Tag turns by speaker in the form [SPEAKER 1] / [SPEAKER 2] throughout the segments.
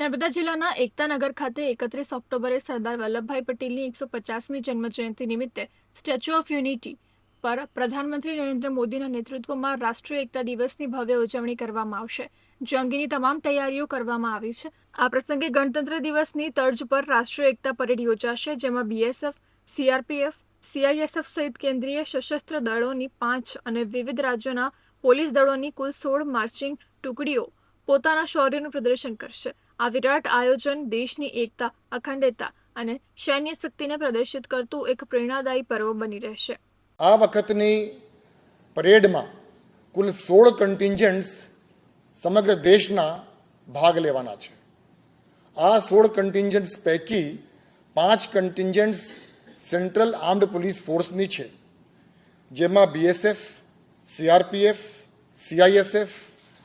[SPEAKER 1] નર્મદા જિલ્લાના એકતાનગર ખાતે 31 ઓક્ટોબરે સરદાર વલ્લભભાઈ પટેલની 150મી જન્મજયંતિ નિમિત્તે સ્ટેચ્યુ ઓફ યુનિટી પર પ્રધાનમંત્રી નરેન્દ્ર મોદીના નેતૃત્વમાં રાષ્ટ્રીય એકતા દિવસની ભવ્ય ઉજવણી કરવામાં આવશે, જે અંગેની તમામ તૈયારીઓ કરવામાં આવી છે. આ પ્રસંગે ગણતંત્ર દિવસની તર્જ પર રાષ્ટ્રીય એકતા પરેડ યોજાશે, જેમાં બીએસએફ, સીઆરપીએફ, સીઆઈએસએફ સહિત કેન્દ્રીય સશસ્ત્ર દળોની 5 અને વિવિધ રાજ્યોના પોલીસ દળોની કુલ 16 માર્ચિંગ ટુકડીઓ પોતાના શૌર્યનું પ્રદર્શન કરશે. આ વિરાટ આયોજન દેશની એકતા, અખંડતા અને સૈન્ય શક્તિને પ્રદર્શિત કરતું એક પ્રેરણાદાયી પર્વ બની રહેશે.
[SPEAKER 2] આ વખતની પરેડમાં કુલ 16 કન્ટિન્જન્ટ્સ સમગ્ર દેશના ભાગ લેવાના છે. આ 16 કન્ટિન્જન્ટ્સ પૈકી 5 કન્ટિન્જન્ટ્સ સેન્ટ્રલ આર્મ્ડ પોલીસ ફોર્સની છે, જેમાં બીએસએફ, સીઆરપીએફ, સીઆઈએસએફ,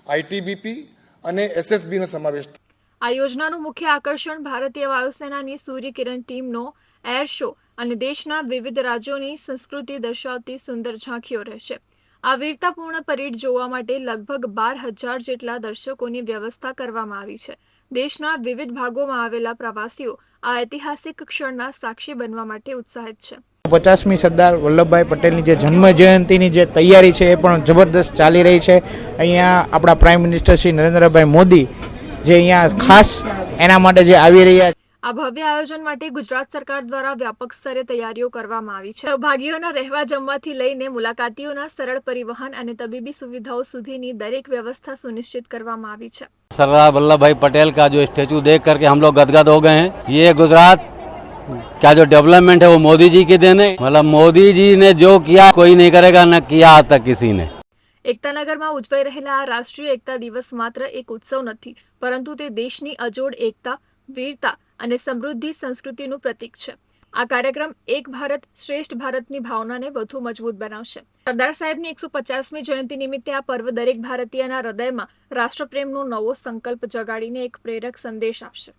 [SPEAKER 2] આઈટીબીપી અને એસએસબીનો સમાવેશ થાય.
[SPEAKER 1] આ યોજનાનું મુખ્ય આકર્ષણ ભારતીય વાયુસેનાની સૂર્યકિરણ ટીમનો એર શો અને દેશના વિવિધ રાજ્યોની સંસ્કૃતિ દર્શાવતી સુંદર ઝાંખીઓ રહેશે. આ વીરતાપૂર્ણ પરેડ જોવા માટે લગભગ 12,000 જેટલા દર્શકોની વ્યવસ્થા કરવામાં આવી છે. દેશના વિવિધ ભાગોમાં આવેલા પ્રવાસીઓ આ ઐતિહાસિક ક્ષણના સાક્ષી બનવા માટે ઉત્સાહિત છે.
[SPEAKER 3] 50મી સરદાર વલ્લભભાઈ પટેલની જે જન્મ જયંતિની જે તૈયારી છે એ પણ જબરદસ્ત ચાલી રહી છે. અહીંયા આપણા પ્રાઇમ મિનિસ્ટર શ્રી નરેન્દ્રભાઈ મોદી જે અહીંયા ખાસ એના માટે જે આવી રહ્યા છે.
[SPEAKER 1] આ ભવ્ય આયોજન માટે ગુજરાત સરકાર દ્વારા વ્યાપક સ્તરે તૈયારીઓ કરવામાં આવી છે. સહભાગીઓના રહેવા જમવાથી લઈને મુલાકાતીઓના સરળ પરિવહન અને તબીબી સુવિધાઓ સુધીની દરેક વ્યવસ્થા સુનિશ્ચિત કરવામાં આવી છે.
[SPEAKER 4] सरदार वल्लभ भाई पटेल का जो स्टेचू देख करके हम लोग गदगद हो गए हैं. ये गुजरात का जो डेवलपमेंट है वो मोदी जी की देन है. मतलब मोदी जी ने जो किया कोई नहीं करेगा, न किया आज तक किसी ने.
[SPEAKER 1] એકતાનગરમાં ઉજવાઈ રહેલા આ રાષ્ટ્રીય એકતા દિવસ માત્ર એક ઉત્સવ નથી, પરંતુ તે દેશની અજોડ એકતા, વીરતા અને સમૃદ્ધિ સંસ્કૃતિનું પ્રતીક છે. આ કાર્યક્રમ એક ભારત શ્રેષ્ઠ ભારતની ભાવનાને વધુ મજબૂત બનાવશે. સરદાર સાહેબની 150મી જયંતિ નિમિત્તે આ પર્વ દરેક ભારતીયના હૃદયમાં રાષ્ટ્રપ્રેમનો નવો સંકલ્પ જગાડીને એક પ્રેરક સંદેશ આપશે.